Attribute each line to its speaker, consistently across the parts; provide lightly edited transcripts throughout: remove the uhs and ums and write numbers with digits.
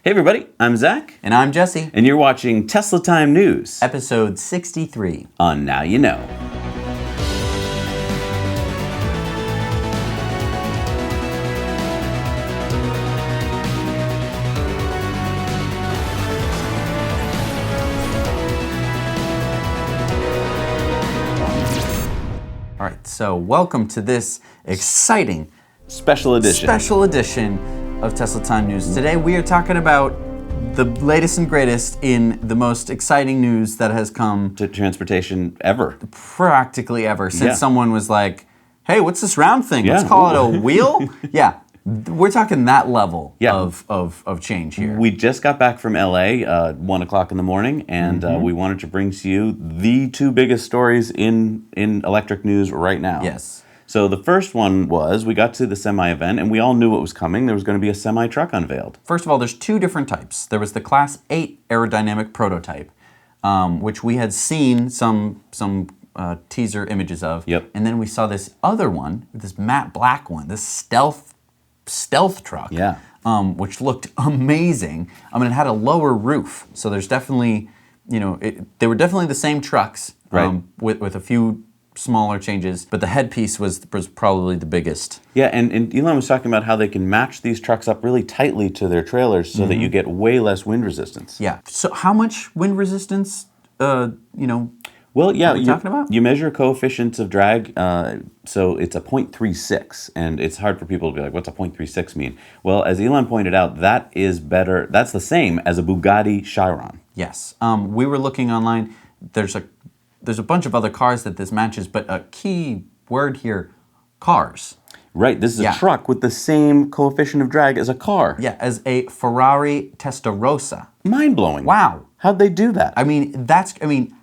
Speaker 1: Hey everybody, I'm Zach.
Speaker 2: And I'm Jesse.
Speaker 1: And you're watching Tesla Time News.
Speaker 2: Episode 63.
Speaker 1: On Now You Know.
Speaker 2: All right, so welcome to this exciting
Speaker 1: Special edition
Speaker 2: of Tesla Time News. Today we are talking about the latest and greatest in the most exciting news that has come
Speaker 1: to transportation ever.
Speaker 2: Practically ever since someone was like, hey, what's this round thing? Let's call it a wheel? Yeah. We're talking that level of change here.
Speaker 1: We just got back from LA, 1 o'clock in the morning, and we wanted to bring to you the two biggest stories in electric news right now.
Speaker 2: Yes.
Speaker 1: So the first one was, we got to the semi event, and we all knew what was coming. There was going to be a semi truck unveiled.
Speaker 2: First of all, there's two different types. There was the Class 8 aerodynamic prototype, which we had seen some teaser images of.
Speaker 1: Yep.
Speaker 2: And then we saw this other one, this matte black one, this stealth truck.
Speaker 1: Yeah.
Speaker 2: Which looked amazing. I mean, it had a lower roof, so there's definitely, they were definitely the same trucks,
Speaker 1: right.
Speaker 2: with a few smaller changes, but the headpiece was probably the biggest.
Speaker 1: Yeah, and Elon was talking about how they can match these trucks up really tightly to their trailers so that you get way less wind resistance.
Speaker 2: Yeah. So how much wind resistance,
Speaker 1: Well, yeah,
Speaker 2: talking about?
Speaker 1: You measure coefficients of drag, so it's a 0.36, and it's hard for people to be like, what's a 0.36 mean? Well, as Elon pointed out, that is better, that's the same as a Bugatti Chiron.
Speaker 2: Yes. We were looking online, there's a bunch of other cars that this matches, but a key word here, cars.
Speaker 1: Right, this is a truck with the same coefficient of drag as a car.
Speaker 2: Yeah, as a Ferrari Testarossa.
Speaker 1: Mind-blowing.
Speaker 2: Wow.
Speaker 1: How'd they do that?
Speaker 2: I mean,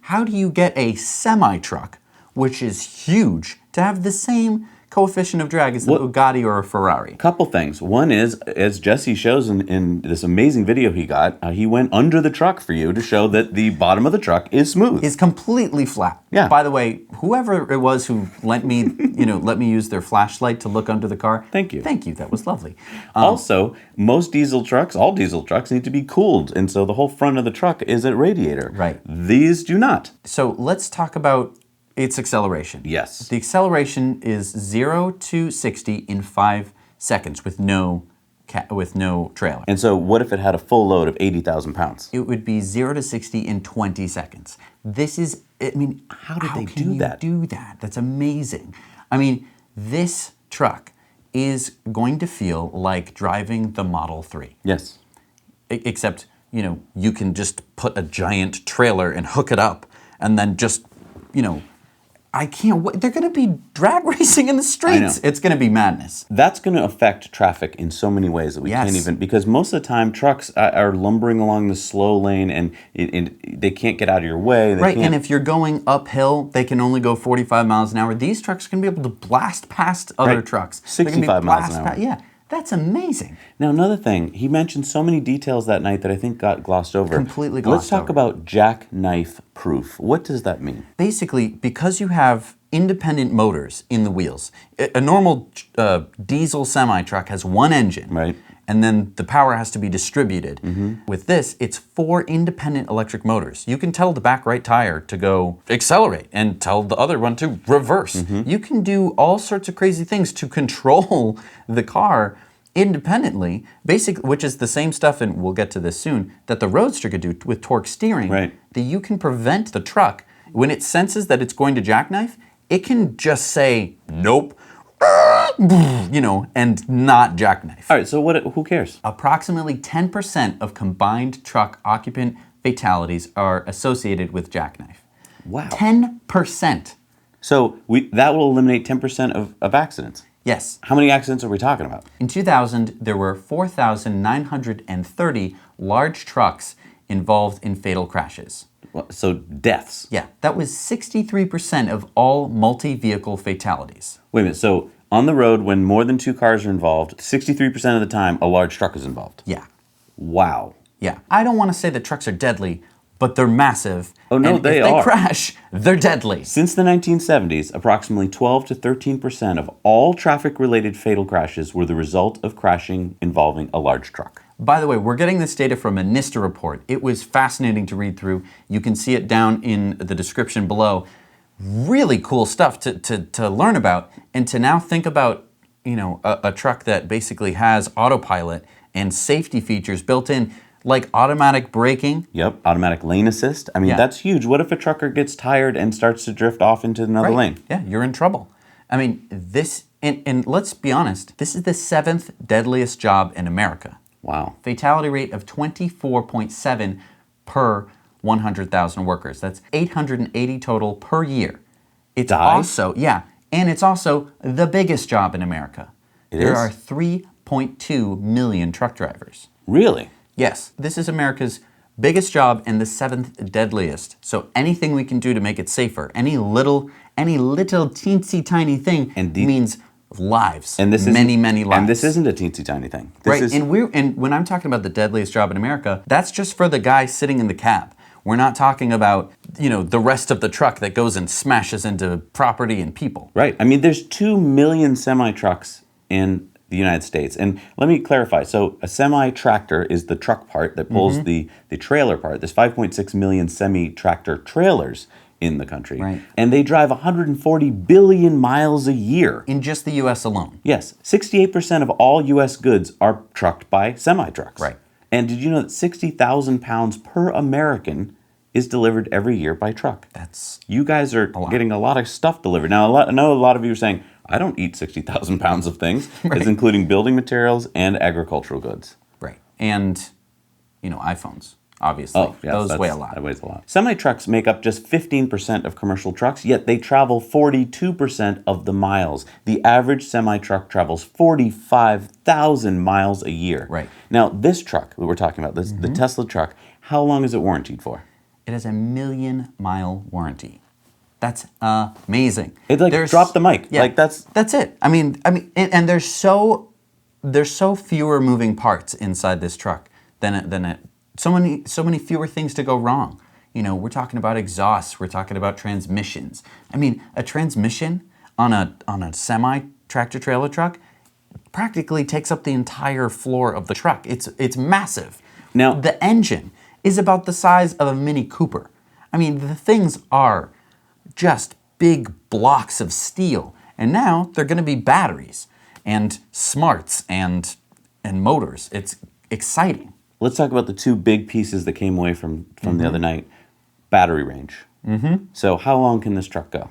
Speaker 2: how do you get a semi-truck, which is huge, to have the same coefficient of drag as the Bugatti or a Ferrari?
Speaker 1: Couple things. One is, as Jesse shows in this amazing video he got, he went under the truck for you to show that the bottom of the truck is smooth.
Speaker 2: It's completely flat.
Speaker 1: Yeah.
Speaker 2: By the way, whoever it was who let me use their flashlight to look under the car.
Speaker 1: Thank you.
Speaker 2: Thank you. That was lovely.
Speaker 1: Also, all diesel trucks need to be cooled, and so the whole front of the truck is a radiator.
Speaker 2: Right.
Speaker 1: These do not.
Speaker 2: So let's talk about its acceleration.
Speaker 1: Yes.
Speaker 2: The acceleration is 0 to 60 in 5 seconds with no trailer.
Speaker 1: And so what if it had a full load of 80,000 pounds?
Speaker 2: It would be 0 to 60 in 20 seconds. This is,
Speaker 1: how did they
Speaker 2: do that? That's amazing. I mean, this truck is going to feel like driving the Model 3.
Speaker 1: Yes.
Speaker 2: Except, you can just put a giant trailer and hook it up and then just, I can't wait. They're going to be drag racing in the streets. It's going to be madness.
Speaker 1: That's going to affect traffic in so many ways that we can't even, because most of the time trucks are lumbering along the slow lane and they can't get out of your way.
Speaker 2: And if you're going uphill, they can only go 45 miles an hour. These trucks are going to be able to blast past other trucks.
Speaker 1: 65 miles an hour.
Speaker 2: Yeah. That's amazing.
Speaker 1: Now, another thing, he mentioned so many details that night that I think got glossed over.
Speaker 2: Completely glossed over.
Speaker 1: Let's talk about jackknife proof. What does that mean?
Speaker 2: Basically, because you have independent motors in the wheels, a normal diesel semi-truck has one engine.
Speaker 1: Right.
Speaker 2: And then the power has to be distributed. With this, it's 4 independent electric motors. You can tell the back right tire to go accelerate and tell the other one to reverse. You can do all sorts of crazy things to control the car independently, which is the same stuff, and we'll get to this soon, that the Roadster could do with torque steering.
Speaker 1: Right.
Speaker 2: That you can prevent the truck, when it senses that it's going to jackknife, it can just say, nope, and not jackknife.
Speaker 1: All right, so who cares?
Speaker 2: Approximately 10% of combined truck occupant fatalities are associated with jackknife.
Speaker 1: Wow.
Speaker 2: 10%.
Speaker 1: So that will eliminate 10% of accidents.
Speaker 2: Yes.
Speaker 1: How many accidents are we talking about?
Speaker 2: In 2000, there were 4,930 large trucks involved in fatal crashes.
Speaker 1: So deaths.
Speaker 2: Yeah, that was 63% of all multi-vehicle fatalities.
Speaker 1: Wait a minute, so on the road, when more than 2 cars are involved, 63% of the time, a large truck is involved.
Speaker 2: Yeah.
Speaker 1: Wow.
Speaker 2: Yeah. I don't want to say that trucks are deadly, but they're massive.
Speaker 1: Oh, no,
Speaker 2: and
Speaker 1: they
Speaker 2: if
Speaker 1: are.
Speaker 2: they crash, they're deadly.
Speaker 1: Since the 1970s, approximately 12 to 13% of all traffic-related fatal crashes were the result of crashing involving a large truck.
Speaker 2: By the way, we're getting this data from a NISTA report. It was fascinating to read through. You can see it down in the description below. Really cool stuff to learn about, and to now think about, you know, a truck that basically has autopilot and safety features built in, like automatic braking.
Speaker 1: Yep, automatic lane assist. I mean,
Speaker 2: Yeah.
Speaker 1: that's huge. What if a trucker gets tired and starts to drift off into another lane?
Speaker 2: Yeah, you're in trouble. I mean, this, and let's be honest, this is the 7th deadliest job in America.
Speaker 1: Wow.
Speaker 2: Fatality rate of 24.7 per 100,000 workers. That's 880 total per year. It's
Speaker 1: Die?
Speaker 2: also, yeah, and it's also the biggest job in America. There
Speaker 1: is?
Speaker 2: are 3.2 million truck drivers.
Speaker 1: Really?
Speaker 2: Yes, this is America's biggest job and the 7th deadliest. So anything we can do to make it safer, any little teensy tiny thing means lives.
Speaker 1: And this
Speaker 2: many lives.
Speaker 1: And this isn't a teensy tiny thing. This
Speaker 2: Right,
Speaker 1: is,
Speaker 2: and when I'm talking about the deadliest job in America, that's just for the guy sitting in the cab. We're not talking about, you know, the rest of the truck that goes and smashes into property and people.
Speaker 1: right. I mean, there's 2 million semi-trucks in the United States. And let me clarify. So a semi-tractor is the truck part that pulls the trailer part. There's 5.6 million semi-tractor trailers in the country.
Speaker 2: Right.
Speaker 1: And they drive 140 billion miles a year.
Speaker 2: In just the US alone.
Speaker 1: Yes, 68% of all U.S. goods are trucked by semi-trucks.
Speaker 2: Right.
Speaker 1: And did you know that 60,000 pounds per American is delivered every year by truck?
Speaker 2: That's
Speaker 1: You guys are getting a lot of stuff delivered. Now, I know a lot of you are saying, I don't eat 60,000 pounds of things.
Speaker 2: Right.
Speaker 1: It's including building materials and agricultural goods.
Speaker 2: right. And, you know, iPhones, obviously.
Speaker 1: Oh, yeah,
Speaker 2: Those weigh a lot.
Speaker 1: That weighs a lot. Semi-trucks make up just 15% of commercial trucks, yet they travel 42% of the miles. The average semi-truck travels 45,000 miles a year.
Speaker 2: Right.
Speaker 1: Now, this truck that we're talking about, the Tesla truck, how long is it warranted for?
Speaker 2: It has a 1,000,000-mile warranty. That's amazing.
Speaker 1: It drop the mic.
Speaker 2: Yeah,
Speaker 1: Like that's
Speaker 2: it. I mean, and there's so fewer moving parts inside this truck than so many fewer things to go wrong. You know, we're talking about exhausts, we're talking about transmissions. I mean, a transmission on a semi tractor trailer truck practically takes up the entire floor of the truck. It's massive.
Speaker 1: Now-
Speaker 2: the engine is about the size of a Mini Cooper. I mean, the things are just big blocks of steel. And now they're going to be batteries and smarts and motors. It's exciting.
Speaker 1: let's talk about the two big pieces that came away from the other night. Battery range. Mm-hmm. So how long can this truck go?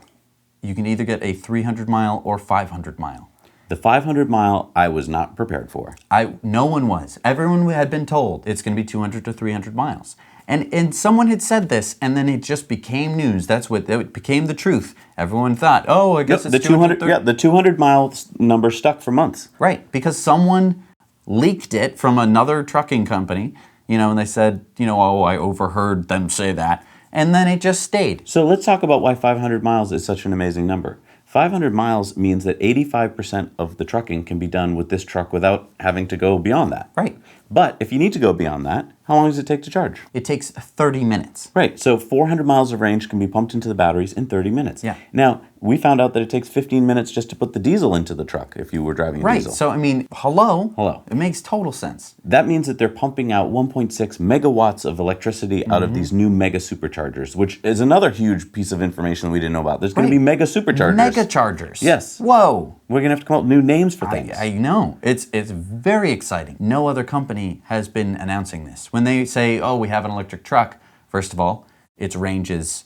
Speaker 2: You can either get a 300 mile or 500 mile.
Speaker 1: The 500 mile I was not prepared for.
Speaker 2: No one was. Everyone had been told it's going to be 200 to 300 miles. And someone had said this, and then it just became news. It became the truth. Everyone thought, oh, I guess
Speaker 1: Yep,
Speaker 2: it's
Speaker 1: the 200. Yeah, the 200 mile number stuck for months.
Speaker 2: Right, because someone leaked it from another trucking company, and they said, oh, I overheard them say that. And then it just stayed.
Speaker 1: So let's talk about why 500 miles is such an amazing number. 500 miles means that 85% of the trucking can be done with this truck without having to go beyond that.
Speaker 2: Right.
Speaker 1: But if you need to go beyond that, how long does it take to charge?
Speaker 2: It takes 30 minutes.
Speaker 1: Right, so 400 miles of range can be pumped into the batteries in 30 minutes.
Speaker 2: Yeah.
Speaker 1: Now, we found out that it takes 15 minutes just to put the diesel into the truck if you were driving a
Speaker 2: Right,
Speaker 1: diesel.
Speaker 2: so hello.
Speaker 1: Hello.
Speaker 2: It makes total sense.
Speaker 1: That means that they're pumping out 1.6 megawatts of electricity out of these new mega superchargers, which is another huge piece of information that we didn't know about. There's going to be mega superchargers.
Speaker 2: Mega chargers.
Speaker 1: Yes.
Speaker 2: Whoa.
Speaker 1: We're going to have to come up with new names for things.
Speaker 2: I know. It's very exciting. No other company has been announcing this. When they say, oh, we have an electric truck, first of all, its range is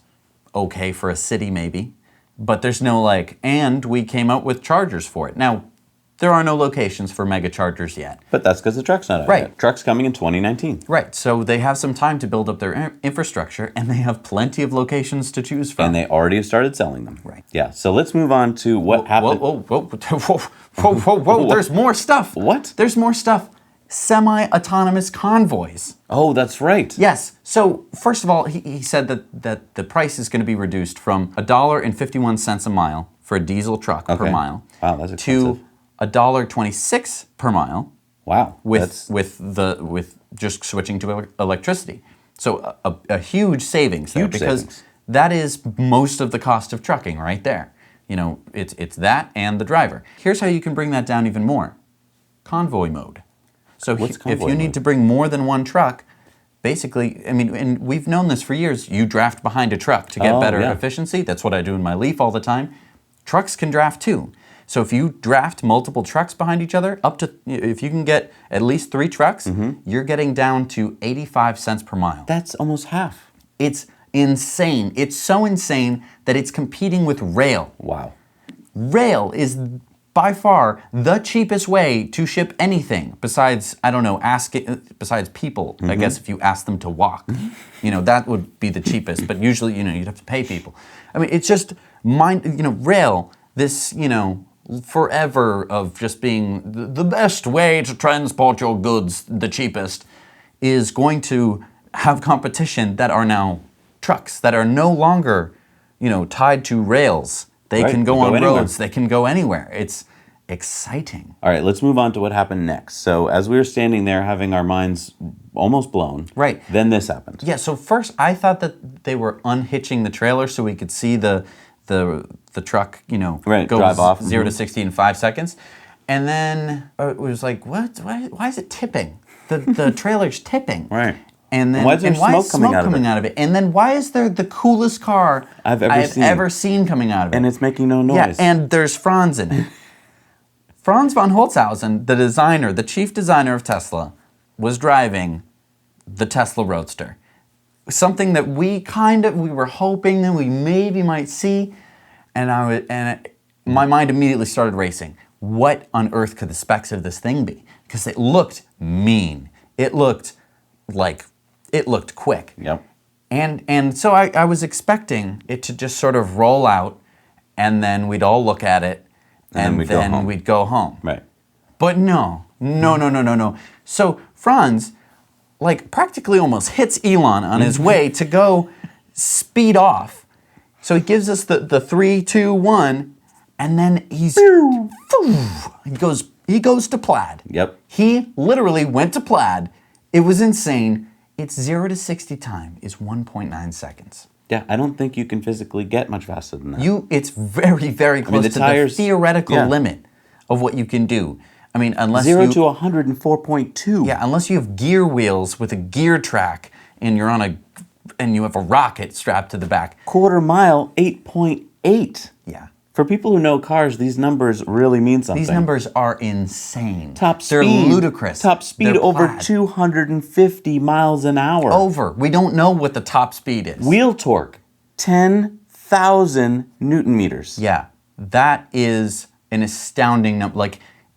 Speaker 2: okay for a city maybe, but there's no and we came out with chargers for it. Now, there are no locations for mega chargers yet.
Speaker 1: But that's because the truck's not out
Speaker 2: Right.
Speaker 1: yet. Truck's coming in 2019.
Speaker 2: Right, so they have some time to build up their infrastructure, and they have plenty of locations to choose from.
Speaker 1: And they already have started selling them.
Speaker 2: Right.
Speaker 1: Yeah, so let's move on to what happened.
Speaker 2: Whoa, there's more stuff.
Speaker 1: What?
Speaker 2: There's more stuff. Semi-autonomous convoys.
Speaker 1: Oh, that's right.
Speaker 2: Yes. So first of all, he said that the price is going to be reduced from $1.51 a mile for a diesel truck per
Speaker 1: Okay.
Speaker 2: mile
Speaker 1: Wow, that's expensive.
Speaker 2: to $1.26 per mile
Speaker 1: Wow.
Speaker 2: with just switching to electricity. So a huge savings there,
Speaker 1: Huge
Speaker 2: because
Speaker 1: savings.
Speaker 2: that is most of the cost of trucking right there. It's that and the driver. Here's how you can bring that down even more. Convoy mode. So
Speaker 1: What's
Speaker 2: if
Speaker 1: convoy
Speaker 2: you
Speaker 1: mode?
Speaker 2: need to bring more than one truck, basically, I mean, and we've known this for years, you draft behind a truck to get better efficiency. That's what I do in my Leaf all the time. Trucks can draft too. So if you draft multiple trucks behind each other, if you can get at least 3 trucks, you're getting down to 85 cents per mile.
Speaker 1: That's almost half.
Speaker 2: It's insane. It's so insane that it's competing with rail.
Speaker 1: Wow.
Speaker 2: Rail is by far the cheapest way to ship anything besides, I don't know, besides people. I guess if you ask them to walk, that would be the cheapest. But usually, you'd have to pay people. I mean, it's just rail, this, forever of just being the best way to transport your goods, the cheapest, is going to have competition that are now trucks that are no longer, tied to rails. They can go on roads. They can go anywhere. It's exciting.
Speaker 1: All right, let's move on to what happened next. So as we were standing there having our minds almost blown,
Speaker 2: right,
Speaker 1: then this happened.
Speaker 2: Yeah, so first I thought that they were unhitching the trailer so we could see the truck, go
Speaker 1: drive off
Speaker 2: 0 to 60 in 5 seconds. And then it was like, what? Why is it tipping? The trailer's tipping.
Speaker 1: Right.
Speaker 2: And then
Speaker 1: why is there smoke coming
Speaker 2: out of it? And then why is there the coolest car
Speaker 1: I've
Speaker 2: ever seen coming out of it?
Speaker 1: And it's making no noise.
Speaker 2: Yeah, and there's Franz in it. Franz von Holzhausen, the chief designer of Tesla, was driving the Tesla Roadster. Something that we were hoping that we maybe might see, and my mind immediately started racing. What on earth could the specs of this thing be? Because it looked mean. It looked quick.
Speaker 1: Yep.
Speaker 2: And so I was expecting it to just sort of roll out, and then we'd all look at it, and then we'd go home.
Speaker 1: Right.
Speaker 2: But no. So Franz, practically almost hits Elon on his way to go speed off. So he gives us the 3, 2, 1, and then he goes to Plaid.
Speaker 1: Yep.
Speaker 2: He literally went to Plaid. It was insane. Its 0 to 60 time is 1.9 seconds.
Speaker 1: Yeah, I don't think you can physically get much faster than that.
Speaker 2: It's very, very close to the theoretical limit of what you can do. I mean, unless
Speaker 1: 0 to 104.2.
Speaker 2: Yeah, unless you have gear wheels with a gear track and you have a rocket strapped to the back.
Speaker 1: Quarter mile, 8.8.
Speaker 2: Yeah.
Speaker 1: For people who know cars, these numbers really mean something.
Speaker 2: These numbers are insane.
Speaker 1: They're
Speaker 2: ludicrous.
Speaker 1: Top speed
Speaker 2: They're
Speaker 1: over
Speaker 2: Plaid.
Speaker 1: 250 miles an hour.
Speaker 2: Over. We don't know what the top speed is.
Speaker 1: Wheel torque, 10,000 Newton meters.
Speaker 2: Yeah, that is an astounding number.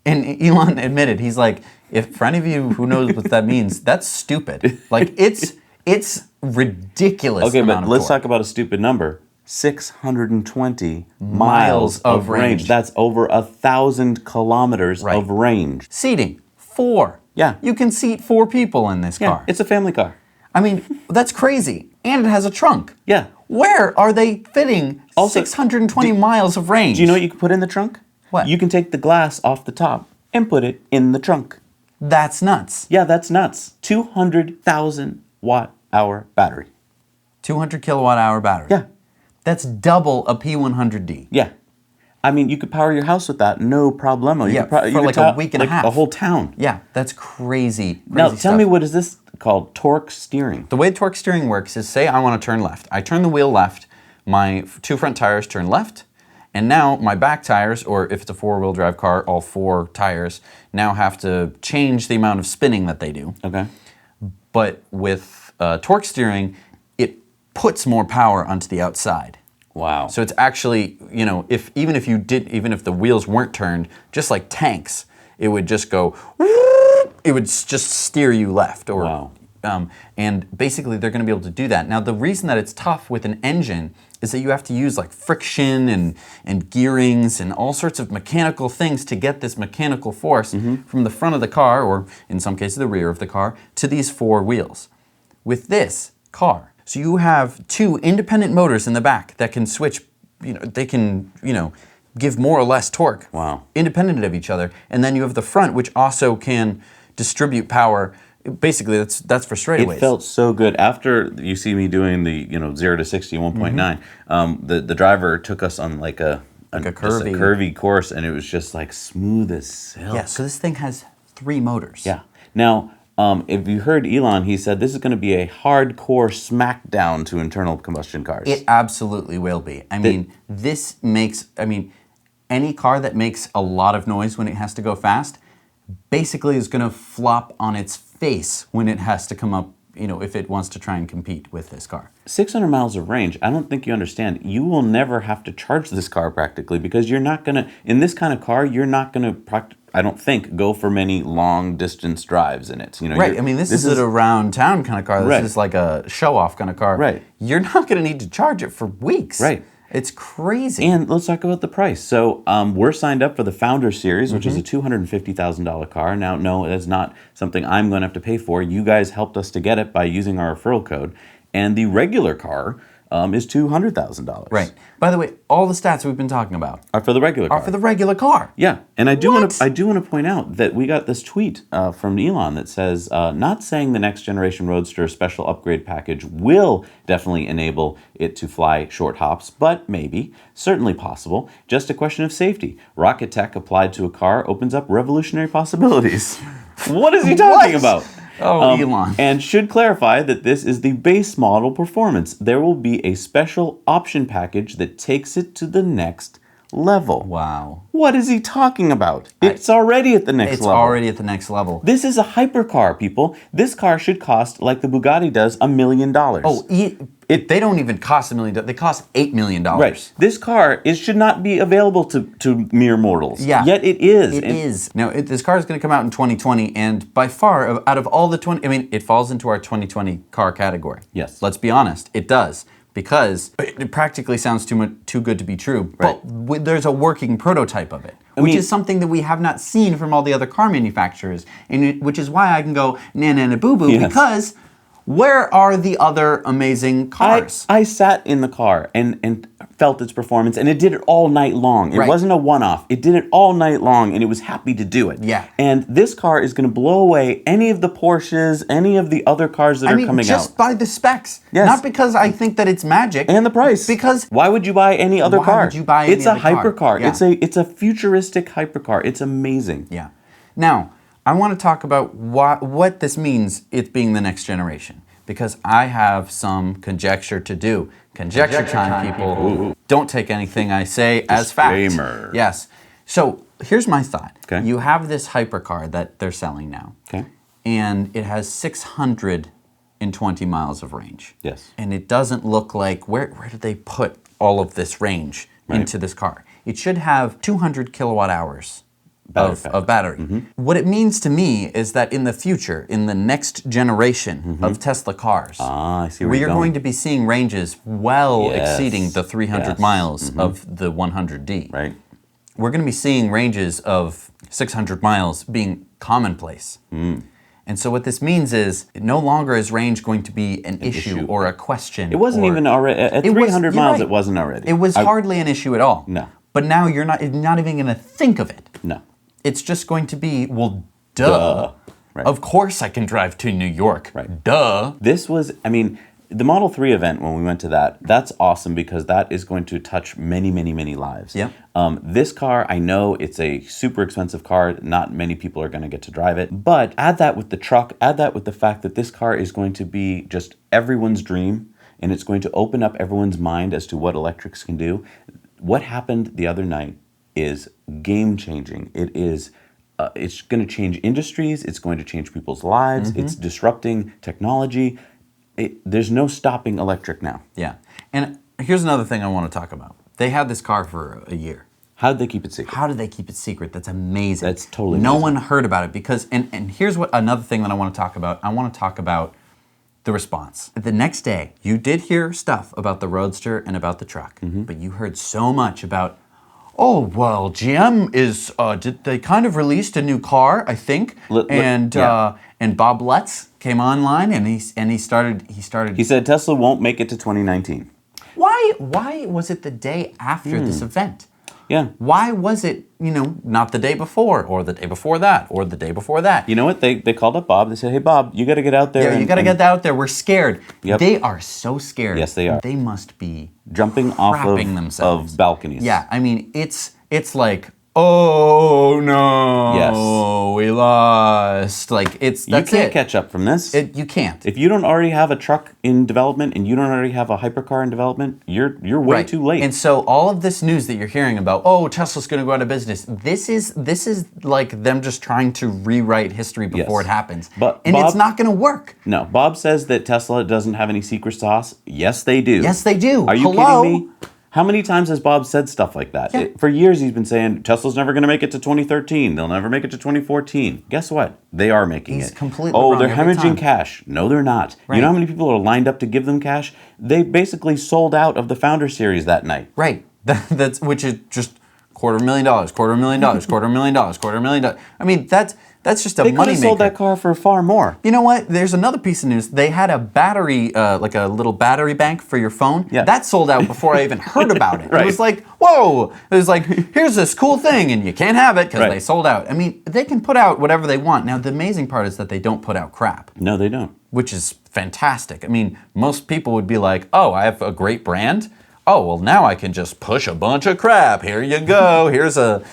Speaker 2: And Elon admitted, he's like, if for any of you who knows what that means, that's stupid. It's ridiculous.
Speaker 1: Okay,
Speaker 2: amount
Speaker 1: but
Speaker 2: of
Speaker 1: let's
Speaker 2: torque.
Speaker 1: talk about a stupid number. 620 miles of range. That's over 1,000 kilometers of range.
Speaker 2: Seating, 4.
Speaker 1: Yeah.
Speaker 2: You can seat 4 people in this car.
Speaker 1: It's a family car.
Speaker 2: I mean, that's crazy. And it has a trunk.
Speaker 1: Yeah.
Speaker 2: Where are they fitting 620 miles of range?
Speaker 1: Do you know what you can put in the trunk?
Speaker 2: What?
Speaker 1: You can take the glass off the top and put it in the trunk.
Speaker 2: That's nuts.
Speaker 1: Yeah, that's nuts. 200,000 watt-hour battery.
Speaker 2: 200 kilowatt hour battery.
Speaker 1: Yeah.
Speaker 2: That's double a P100D.
Speaker 1: Yeah. I mean, you could power your house with that, no problemo.
Speaker 2: For a week and a half.
Speaker 1: A whole town.
Speaker 2: Yeah, that's crazy.
Speaker 1: Now, tell me, what is this called? Torque steering.
Speaker 2: The way torque steering works is, say I want to turn left. I turn the wheel left, my 2 front tires turn left, and now my back tires, or if it's a 4-wheel drive car, all 4 tires, now have to change the amount of spinning that they do.
Speaker 1: Okay.
Speaker 2: But with torque steering, it puts more power onto the outside.
Speaker 1: Wow.
Speaker 2: So it's actually, even if the wheels weren't turned, just like tanks, it would just go, it would just steer you left.
Speaker 1: Wow.
Speaker 2: And basically they're going to be able to do that. Now the reason that it's tough with an engine is that you have to use friction and gearings and all sorts of mechanical things to get this mechanical force from the front of the car, or in some cases the rear of the car, to these 4 wheels. With this car, so you have 2 independent motors in the back that can switch, they can, give more or less torque.
Speaker 1: Wow.
Speaker 2: Independent of each other. And then you have the front, which also can distribute power. Basically, that's for straightaways.
Speaker 1: It felt so good. After you see me doing the 0 to 60, 1.9, the driver took us on a curvy course, and it was just smooth as silk.
Speaker 2: Yeah, so this thing has 3 motors.
Speaker 1: Yeah. Now, if you heard Elon, he said this is going to be a hardcore smackdown to internal combustion cars.
Speaker 2: It absolutely will be. I mean, any car that makes a lot of noise when it has to go fast basically is going to flop on its face when it has to come up, if it wants to try and compete with this car.
Speaker 1: 600 miles of range, I don't think you understand. You will never have to charge this car practically because you're not going to, in this kind of car, you're not going to, I don't think, go for many long distance drives in it.
Speaker 2: Right, I mean, this is a around town kind of car. This is like a show off kind of car.
Speaker 1: Right.
Speaker 2: You're not going to need to charge it for weeks.
Speaker 1: Right.
Speaker 2: It's crazy.
Speaker 1: And let's talk about the price. So we're signed up for the Founder Series, which is a $250,000 car. Now, no, that's not something I'm going to have to pay for. You guys helped us to get it by using our referral code. And the regular car is $200,000.
Speaker 2: Right. By the way, all the stats we've been talking about
Speaker 1: are for the regular car.
Speaker 2: Are for the regular car.
Speaker 1: Yeah, and I do want to point out that we got this tweet from Elon that says, not saying the next generation Roadster special upgrade package will definitely enable it to fly short hops, but maybe, certainly possible, just a question of safety. Rocket tech applied to a car opens up revolutionary possibilities. What is he talking about?
Speaker 2: Oh, Elon.
Speaker 1: And should clarify that this is the base model performance. There will be a special option package that takes it to the next level.
Speaker 2: Wow.
Speaker 1: What is he talking about? It's already at the next level.
Speaker 2: It's already at the next level.
Speaker 1: This is a hypercar, people. This car should cost, like the Bugatti does, $1 million.
Speaker 2: Oh, they don't even cost $1 million. They cost $8 million.
Speaker 1: Right. This car should not be available to mere mortals.
Speaker 2: Yeah.
Speaker 1: Yet it is.
Speaker 2: It is. Now, this car is going to come out in 2020, and by far, out of all the 20, it falls into our 2020 car category.
Speaker 1: Yes.
Speaker 2: Let's be honest, it does. Because it practically sounds too good to be true.
Speaker 1: Right.
Speaker 2: But there's a working prototype of it, which is something that we have not seen from all the other car manufacturers, and which is why I can go na boo boo, because where are the other amazing cars?
Speaker 1: I sat in the car and felt its performance, and it did it all night long. It wasn't a one-off. It did it all night long, and it was happy to do it.
Speaker 2: Yeah.
Speaker 1: And this car is going to blow away any of the Porsches, any of the other cars that are coming out.
Speaker 2: Just by the specs.
Speaker 1: Yes.
Speaker 2: Not because I think that it's magic.
Speaker 1: And the price.
Speaker 2: Because
Speaker 1: why would you buy any other car?
Speaker 2: Why would you buy any other car?
Speaker 1: It's a hypercar.
Speaker 2: Yeah.
Speaker 1: It's a futuristic hypercar. It's amazing.
Speaker 2: Yeah. Now, I want to talk about what this means, it being the next generation. Because I have some conjecture to do. Conjecture time, people.
Speaker 1: Ooh.
Speaker 2: Don't take anything I say as fact.
Speaker 1: Disclaimer.
Speaker 2: Yes. So here's my thought.
Speaker 1: Okay.
Speaker 2: You have this hypercar that they're selling now.
Speaker 1: Okay.
Speaker 2: And it has 620 miles of range.
Speaker 1: Yes.
Speaker 2: And it doesn't look like, where did they put all of this range into this car? It should have 200 kilowatt hours of battery. What it means to me is that in the future, in the next generation of Tesla cars,
Speaker 1: I see where
Speaker 2: we
Speaker 1: you're
Speaker 2: are going to be seeing ranges exceeding the 300 miles of the 100D.
Speaker 1: Right.
Speaker 2: We're going to be seeing ranges of 600 miles being commonplace. And so what this means is no longer is range going to be an issue or a question.
Speaker 1: It wasn't even already at 300 miles. It wasn't already.
Speaker 2: It was hardly an issue at all.
Speaker 1: No.
Speaker 2: But now you're not even going to think of it.
Speaker 1: No.
Speaker 2: It's just going to be, well, duh.
Speaker 1: Right.
Speaker 2: Of course I can drive to New York.
Speaker 1: Right.
Speaker 2: Duh.
Speaker 1: This was, the Model 3 event when we went to that's awesome because that is going to touch many, many, many lives.
Speaker 2: Yeah.
Speaker 1: This car, I know it's a super expensive car. Not many people are going to get to drive it. But add that with the truck, add that with the fact that this car is going to be just everyone's dream, and it's going to open up everyone's mind as to what electrics can do. What happened the other night is game-changing. It is, it's going to change industries. It's going to change people's lives. It's disrupting technology. There's no stopping electric now.
Speaker 2: Yeah. And here's another thing I want to talk about. They had this car for a year.
Speaker 1: How did they keep it secret?
Speaker 2: How did they keep it secret? That's amazing.
Speaker 1: That's totally
Speaker 2: No
Speaker 1: amazing.
Speaker 2: one heard about it because, and here's another thing that I want to talk about. I want to talk about the response. The next day, you did hear stuff about the Roadster and about the truck, but you heard so much about, oh, well, GM is, they kind of released a new car, I think, and Bob Lutz came online and he started.
Speaker 1: He said Tesla won't make it to 2019.
Speaker 2: Why was it the day after this event?
Speaker 1: Yeah.
Speaker 2: Why was it, not the day before, or the day before that, or the day before that?
Speaker 1: You know what? They called up Bob. They said, hey, Bob, you got to get out there.
Speaker 2: Yeah, you got to get out there. We're scared.
Speaker 1: Yep.
Speaker 2: They are so scared.
Speaker 1: Yes, they are.
Speaker 2: They must be
Speaker 1: jumping off
Speaker 2: crapping themselves.
Speaker 1: of balconies.
Speaker 2: Yeah, it's like, oh no,
Speaker 1: Yes.
Speaker 2: we lost. Like
Speaker 1: You can't catch up from this.
Speaker 2: You can't.
Speaker 1: If you don't already have a truck in development and you don't already have a hypercar in development, you're way too late.
Speaker 2: And so all of this news that you're hearing about, oh, Tesla's going to go out of business. This is like them just trying to rewrite history before it happens. And it's not going to work.
Speaker 1: No, Bob says that Tesla doesn't have any secret sauce. Yes, they do.
Speaker 2: Yes, they do.
Speaker 1: Are you kidding me? How many times has Bob said stuff like that?
Speaker 2: Yeah.
Speaker 1: For years he's been saying Tesla's never going to make it to 2013. They'll never make it to 2014. Guess what? They are making it.
Speaker 2: He's completely
Speaker 1: wrong
Speaker 2: they're
Speaker 1: hemorrhaging cash. No, they're not.
Speaker 2: Right.
Speaker 1: You know how many people are lined up to give them cash? They basically sold out of the Founder Series that night.
Speaker 2: Right. That's which is just $250,000, $250,000, $250,000. I mean, that's just a money maker.
Speaker 1: They could have sold that car for far more.
Speaker 2: You know what? There's another piece of news. They had a battery, like a little battery bank for your phone.
Speaker 1: Yeah.
Speaker 2: That sold out before I even heard about it.
Speaker 1: Right.
Speaker 2: It was like, whoa! It was like, here's this cool thing, and you can't have it because they sold out. I mean, they can put out whatever they want. Now, the amazing part is that they don't put out crap.
Speaker 1: No, they don't.
Speaker 2: Which is fantastic. I mean, most people would be like, oh, I have a great brand. Oh, well, now I can just push a bunch of crap. Here you go. Here's a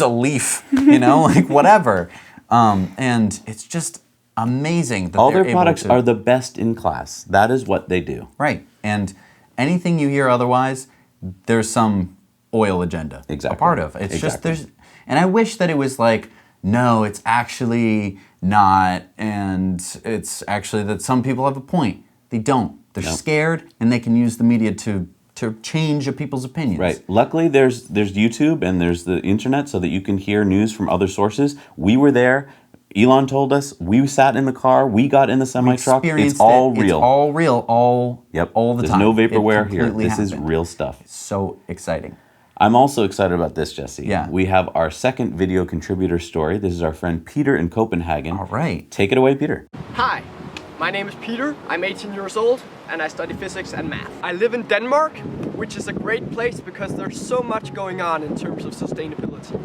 Speaker 2: leaf, like whatever. And it's just amazing that
Speaker 1: all their products are the best in class. That is what they do.
Speaker 2: Right. And anything you hear otherwise, there's some oil agenda a part of. It's just and I wish that it was like, no, it's actually not, and it's actually that some people have a point. They don't. They're scared, and they can use the media to change people's opinions.
Speaker 1: Right. Luckily, there's YouTube and there's the internet so that you can hear news from other sources. We were there. Elon told us. We sat in the car. We got in the semi-truck. It's all real.
Speaker 2: It's all real. All the time.
Speaker 1: There's no vaporware here. This is real stuff.
Speaker 2: It's so exciting.
Speaker 1: I'm also excited about this, Jesse.
Speaker 2: Yeah.
Speaker 1: We have our second video contributor story. This is our friend Peter in Copenhagen.
Speaker 2: All right.
Speaker 1: Take it away, Peter.
Speaker 3: Hi. My name is Peter, I'm 18 years old, and I study physics and math. I live in Denmark, which is a great place because there's so much going on in terms of sustainability.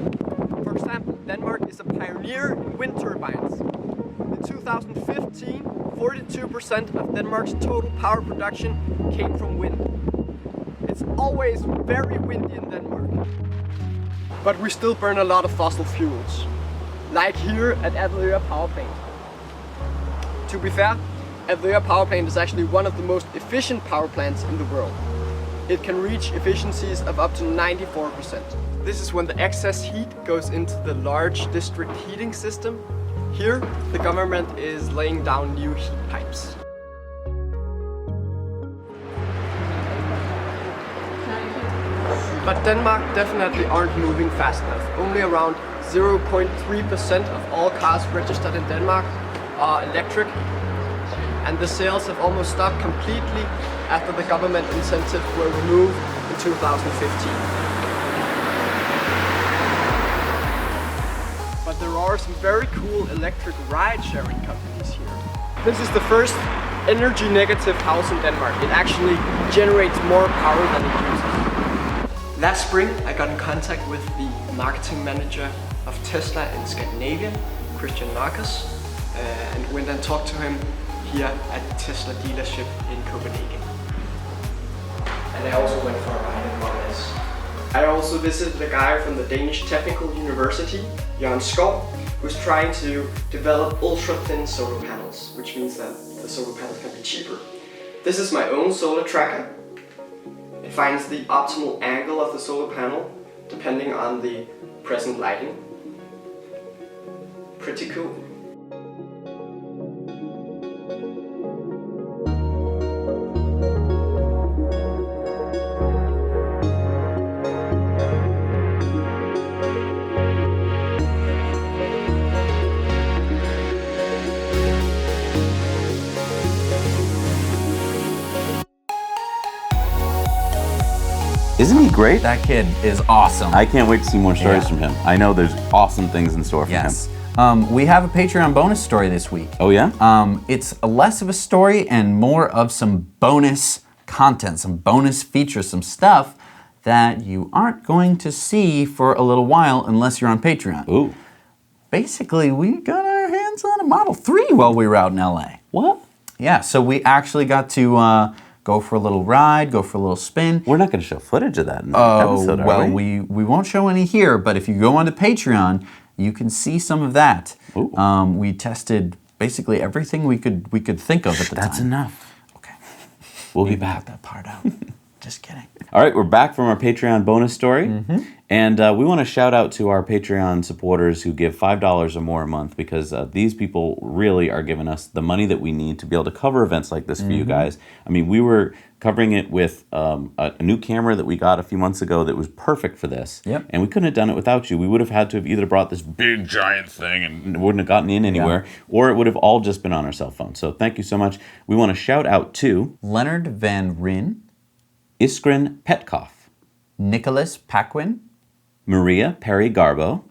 Speaker 3: For example, Denmark is a pioneer in wind turbines. In 2015, 42% of Denmark's total power production came from wind. It's always very windy in Denmark. But we still burn a lot of fossil fuels, like here at Avedøre Power Plant. To be fair, Avedøre Power Plant is actually one of the most efficient power plants in the world. It can reach efficiencies of up to 94%. This is when the excess heat goes into the large district heating system. Here, the government is laying down new heat pipes. But Denmark definitely aren't moving fast enough. Only around 0.3% of all cars registered in Denmark are electric, and the sales have almost stopped completely after the government incentives were removed in 2015. But there are some very cool electric ride-sharing companies here. This is the first energy negative house in Denmark. It actually generates more power than it uses. Last spring, I got in contact with the marketing manager of Tesla in Scandinavia, Christian Marcus, and went and talked to him here at the Tesla dealership in Copenhagen. And I also went for a ride in Model S. I also visited a guy from the Danish Technical University, Jan Skov, who's trying to develop ultra-thin solar panels, which means that the solar panels can be cheaper. This is my own solar tracker. It finds the optimal angle of the solar panel depending on the present lighting. Pretty cool.
Speaker 1: Isn't he great?
Speaker 2: That kid is awesome.
Speaker 1: I can't wait to see more stories from him. I know there's awesome things in store for him.
Speaker 2: We have a Patreon bonus story this week.
Speaker 1: Oh yeah?
Speaker 2: It's less of a story and more of some bonus content, some bonus features, some stuff that you aren't going to see for a little while unless you're on Patreon.
Speaker 1: Ooh.
Speaker 2: Basically, we got our hands on a Model 3 while we were out in LA.
Speaker 1: What?
Speaker 2: Yeah, so we actually got to go for a little ride, go for a little spin.
Speaker 1: We're not going to show footage of that in the episode, are
Speaker 2: Well,
Speaker 1: we?
Speaker 2: we won't show any here, but if you go onto Patreon, you can see some of that. We tested basically everything we could think of at the time.
Speaker 1: That's enough.
Speaker 2: Okay.
Speaker 1: We'll be back.
Speaker 2: Cut that part out. Just kidding.
Speaker 1: All right, we're back from our Patreon bonus story. And we want to shout out to our Patreon supporters who give $5 or more a month, because these people really are giving us the money that we need to be able to cover events like this for you guys. I mean, we were covering it with a new camera that we got a few months ago that was perfect for this.
Speaker 2: Yep.
Speaker 1: And we couldn't have done it without you. We would have had to have either brought this big giant thing and it wouldn't have gotten in anywhere, or it would have all just been on our cell phone. So thank you so much. We want to shout out to
Speaker 2: Leonard Van Ryn,
Speaker 1: Iskren Petkoff,
Speaker 2: Nicholas Paquin,
Speaker 1: Maria Perry Garbo,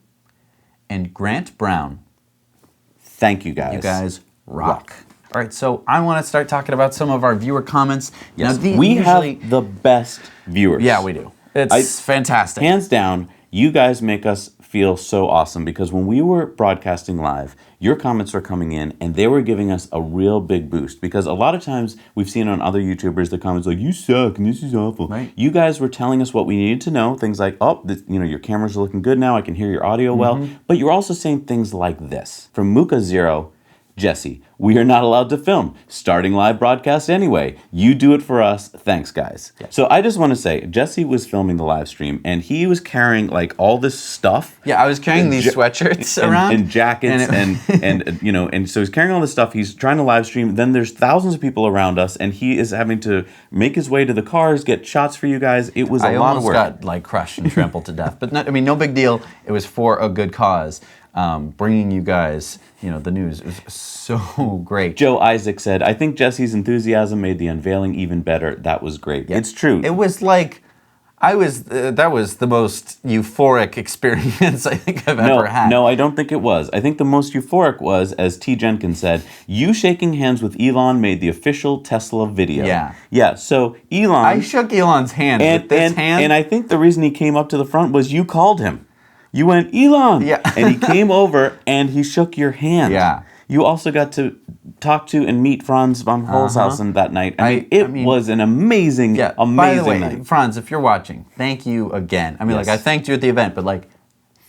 Speaker 2: and Grant Brown.
Speaker 1: Thank you guys.
Speaker 2: You guys rock. All right, so I want to start talking about some of our viewer comments.
Speaker 1: Yes,
Speaker 2: Now,
Speaker 1: we
Speaker 2: usually,
Speaker 1: have the best viewers.
Speaker 2: Yeah, we do. It's fantastic.
Speaker 1: Hands down, you guys make us feel so awesome, because when we were broadcasting live, your comments were coming in and they were giving us a real big boost, because a lot of times we've seen on other YouTubers the comments like, you suck and this is awful.
Speaker 2: Right.
Speaker 1: You guys were telling us what we needed to know, things like, your cameras are looking good now, I can hear your audio well, but you're also saying things like this. From Muka Zero, Jesse, we are not allowed to film. Starting live broadcast anyway. You do it for us. Thanks, guys. Yeah. So I just want to say, Jesse was filming the live stream and he was carrying like all this stuff.
Speaker 2: Yeah, I was carrying these sweatshirts around.
Speaker 1: And jackets and so he's carrying all this stuff. He's trying to live stream. Then there's thousands of people around us and he is having to make his way to the cars, get shots for you guys. It was a lot of work.
Speaker 2: I almost got crushed and trampled to death. But no big deal. It was for a good cause. Bringing you guys, the news is so great.
Speaker 1: Joe Isaac said, I think Jesse's enthusiasm made the unveiling even better. That was great. Yep. It's true.
Speaker 2: It was like, that was the most euphoric experience I think I've ever had.
Speaker 1: No, I don't think it was. I think the most euphoric was, as T. Jenkins said, you shaking hands with Elon made the official Tesla video.
Speaker 2: Yeah.
Speaker 1: Yeah, so Elon...
Speaker 2: I shook Elon's hand with this hand.
Speaker 1: And I think the reason he came up to the front was you called him. You went, Elon!
Speaker 2: Yeah.
Speaker 1: And he came over and he shook your hand.
Speaker 2: Yeah.
Speaker 1: You also got to talk to and meet Franz von Holzhausen that night. It was an amazing, amazing
Speaker 2: by the way,
Speaker 1: night.
Speaker 2: Franz, if you're watching, thank you again. I mean,
Speaker 1: Yes.
Speaker 2: I thanked you at the event, but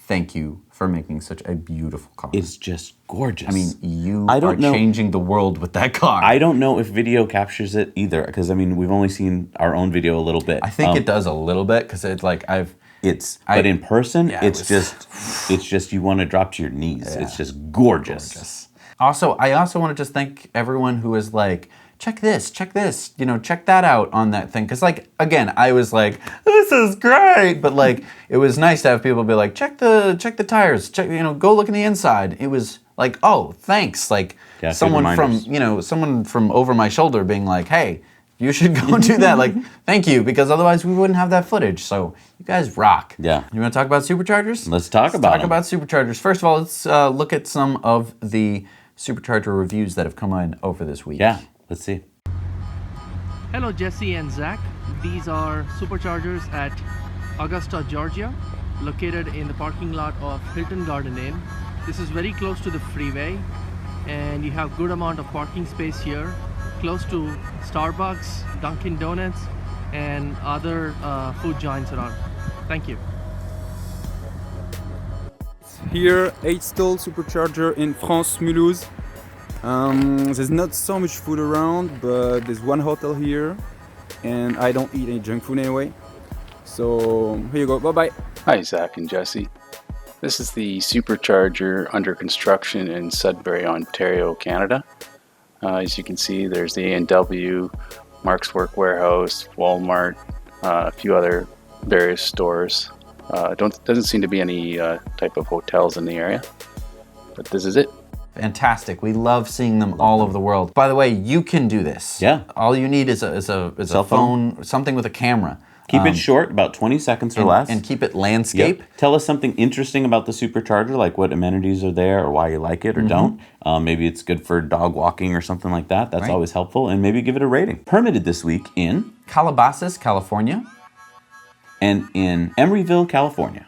Speaker 2: thank you for making such a beautiful car.
Speaker 1: It's just gorgeous.
Speaker 2: I mean, you are changing the world with that car.
Speaker 1: I don't know if video captures it either, because we've only seen our own video a little bit.
Speaker 2: I think it does a little bit, because it's
Speaker 1: but in person, it's just you want to drop to your knees. Yeah. It's just gorgeous.
Speaker 2: Also, I also want to just thank everyone who was like, check this, check that out on that thing. Because again, I was like, this is great, but it was nice to have people be like, check the tires, go look in the inside. It was like, oh, thanks, someone from over my shoulder being like, hey, you should go do that. Thank you, because otherwise we wouldn't have that footage. So you guys rock.
Speaker 1: Yeah.
Speaker 2: You want to talk about superchargers?
Speaker 1: Let's talk about
Speaker 2: superchargers. First of all, let's look at some of the supercharger reviews that have come in over this week.
Speaker 1: Yeah, let's see.
Speaker 4: Hello, Jesse and Zach. These are superchargers at Augusta, Georgia, located in the parking lot of Hilton Garden Inn. This is very close to the freeway, and you have good amount of parking space here, close to Starbucks, Dunkin' Donuts, and other food joints around. Thank you.
Speaker 5: Here, 8-stall supercharger in France, Mulhouse. There's not so much food around, but there's one hotel here, and I don't eat any junk food anyway. So here you go, bye-bye.
Speaker 6: Hi, Zach and Jesse. This is the supercharger under construction in Sudbury, Ontario, Canada. As you can see, there's the A&W, Mark's Work Warehouse, Walmart, a few other various stores. Doesn't seem to be any type of hotels in the area, but this is it.
Speaker 2: Fantastic. We love seeing them all over the world. By the way, you can do this.
Speaker 1: Yeah.
Speaker 2: All you need is a phone, something with a camera.
Speaker 1: Keep it short, about 20 seconds or less.
Speaker 2: And keep it landscape.
Speaker 1: Yep. Tell us something interesting about the supercharger, like what amenities are there or why you like it or don't. Maybe it's good for dog walking or something like that. That's always helpful. And maybe give it a rating. Permitted this week in
Speaker 2: Calabasas, California.
Speaker 1: And in Emeryville, California.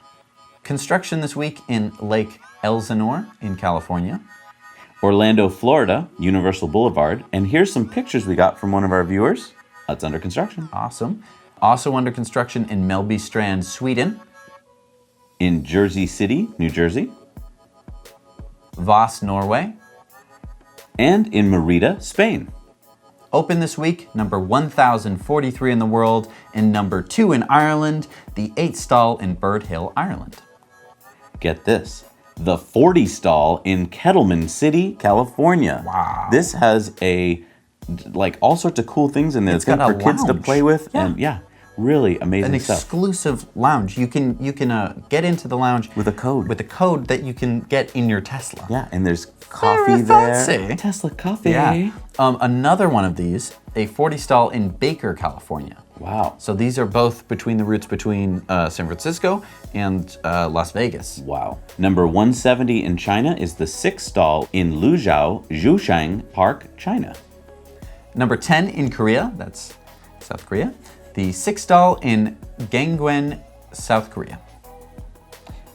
Speaker 2: Construction this week in Lake Elsinore in California.
Speaker 1: Orlando, Florida, Universal Boulevard. And here's some pictures we got from one of our viewers. That's under construction.
Speaker 2: Awesome. Also under construction in Mellbystrand, Sweden.
Speaker 1: In Jersey City, New Jersey.
Speaker 2: Voss, Norway.
Speaker 1: And in Merida, Spain.
Speaker 2: Open this week, number 1,043 in the world, and number 2 in Ireland, the 8 stall in Bird Hill, Ireland.
Speaker 1: Get this, the 40 stall in Kettleman City, California.
Speaker 2: Wow.
Speaker 1: This has all sorts of cool things in there.
Speaker 2: It's got
Speaker 1: for
Speaker 2: a
Speaker 1: kids to
Speaker 2: lounge.
Speaker 1: play with.
Speaker 2: Yeah.
Speaker 1: And really amazing
Speaker 2: An
Speaker 1: stuff.
Speaker 2: exclusive lounge. You can get into the lounge
Speaker 1: With a code.
Speaker 2: With a code that you can get in your Tesla.
Speaker 1: Yeah, and there's coffee
Speaker 2: Very
Speaker 1: there.
Speaker 2: fancy.
Speaker 1: Tesla coffee.
Speaker 2: Yeah. Another one of these, a 40 stall in Baker, California.
Speaker 1: Wow.
Speaker 2: So these are both between the routes between San Francisco and Las Vegas.
Speaker 1: Wow. Number 170 in China is the 6 stall in Luzhou, Zhushang Park, China.
Speaker 2: Number 10 in Korea, that's South Korea. The 6 stall in Gangwon, South Korea.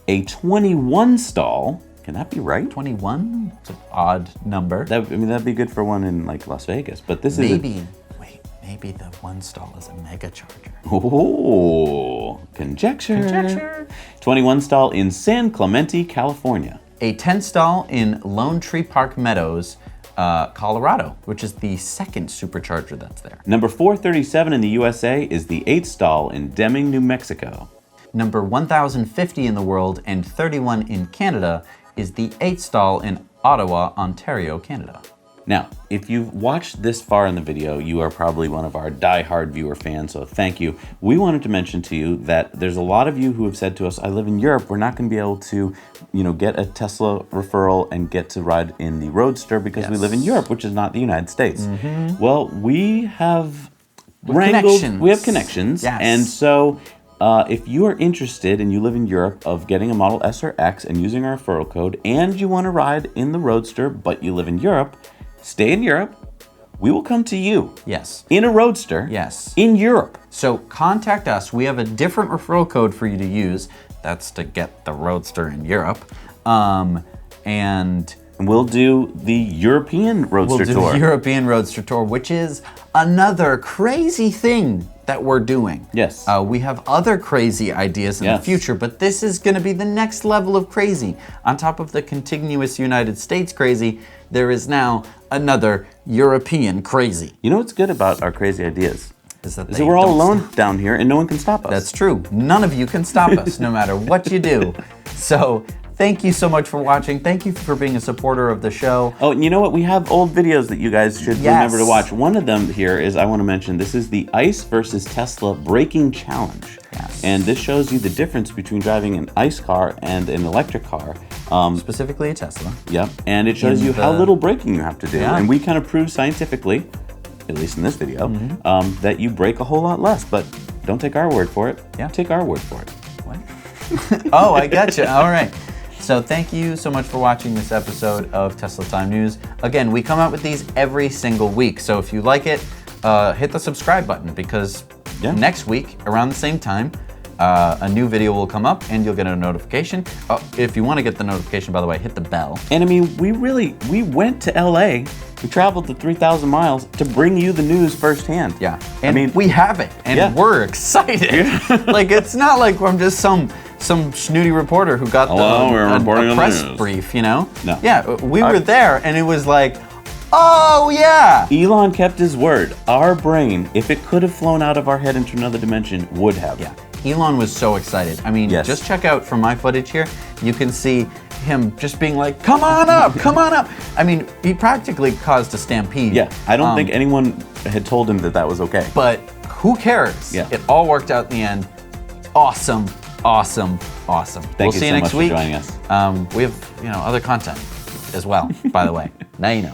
Speaker 1: A 21 stall, can that be right?
Speaker 2: 21? It's an odd number.
Speaker 1: That'd be good for one in Las Vegas, but this is
Speaker 2: Maybe the 1 stall is a mega charger.
Speaker 1: Oh, conjecture. 21 stall in San Clemente, California.
Speaker 2: A 10 stall in Lone Tree Park Meadows, Colorado, which is the 2nd supercharger that's there.
Speaker 1: Number 437 in the USA is the 8 stall in Deming, New Mexico.
Speaker 2: Number 1,050 in the world and 31 in Canada is the 8 stall in Ottawa, Ontario, Canada.
Speaker 1: Now, if you've watched this far in the video, you are probably one of our die-hard viewer fans, so thank you. We wanted to mention to you that there's a lot of you who have said to us, I live in Europe, we're not going to be able to, get a Tesla referral and get to ride in the Roadster because we live in Europe, which is not the United States.
Speaker 2: Mm-hmm.
Speaker 1: Well, we have
Speaker 2: connections.
Speaker 1: We have connections,
Speaker 2: Yes.
Speaker 1: and so if you are interested and you live in Europe of getting a Model S or X and using our referral code, and you want to ride in the Roadster, but you live in Europe, stay in Europe. We will come to you.
Speaker 2: Yes.
Speaker 1: In a Roadster.
Speaker 2: Yes.
Speaker 1: In Europe.
Speaker 2: So contact us. We have a different referral code for you to use. That's to get the Roadster in Europe. And
Speaker 1: we'll do the European Roadster
Speaker 2: Tour.
Speaker 1: Tour.
Speaker 2: The European Roadster Tour, which is another crazy thing that we're doing.
Speaker 1: Yes.
Speaker 2: We have other crazy ideas in the future, but this is going to be the next level of crazy. On top of the contiguous United States crazy, there is now another European crazy.
Speaker 1: You know what's good about our crazy ideas?
Speaker 2: Is that
Speaker 1: we're all alone down here and no one can stop us.
Speaker 2: That's true. None of you can stop us, no matter what you do. So thank you so much for watching. Thank you for being a supporter of the show.
Speaker 1: Oh, and you know what? We have old videos that you guys should remember to watch. One of them here is, I want to mention, this is the ICE versus Tesla braking challenge.
Speaker 2: Yes.
Speaker 1: And this shows you the difference between driving an ICE car and an electric car.
Speaker 2: Specifically a Tesla.
Speaker 1: Yep. And it shows you how little braking you have to do.
Speaker 2: Yeah.
Speaker 1: And we kind of prove scientifically, at least in this video, that you brake a whole lot less. But don't take our word for it.
Speaker 2: Yeah.
Speaker 1: Take our word for it.
Speaker 2: What? Oh, I gotcha. All right. So thank you so much for watching this episode of Tesla Time News. Again, we come out with these every single week. So if you like it, hit the subscribe button because next week, around the same time, a new video will come up and you'll get a notification. If you want to get the notification, by the way, hit the bell.
Speaker 1: And I mean, we went to LA. We traveled to 3,000 miles to bring you the news firsthand.
Speaker 2: Yeah. And we have it. And we're excited. Like, it's not like I'm just some snooty reporter who got a press brief,
Speaker 1: No.
Speaker 2: Yeah, we were there and it was like, oh yeah!
Speaker 1: Elon kept his word. Our brain, if it could have flown out of our head into another dimension, would have.
Speaker 2: Yeah. Elon was so excited. I mean, just check out from my footage here, you can see him just being like, come on up, come on up. I mean, he practically caused a stampede.
Speaker 1: Yeah, I don't think anyone had told him that was okay.
Speaker 2: But who cares?
Speaker 1: Yeah.
Speaker 2: It all worked out in the end. Awesome, awesome, awesome.
Speaker 1: Thank you
Speaker 2: see you
Speaker 1: so
Speaker 2: next
Speaker 1: much
Speaker 2: week.
Speaker 1: for joining us.
Speaker 2: We have, other content as well, by the way. Now you know.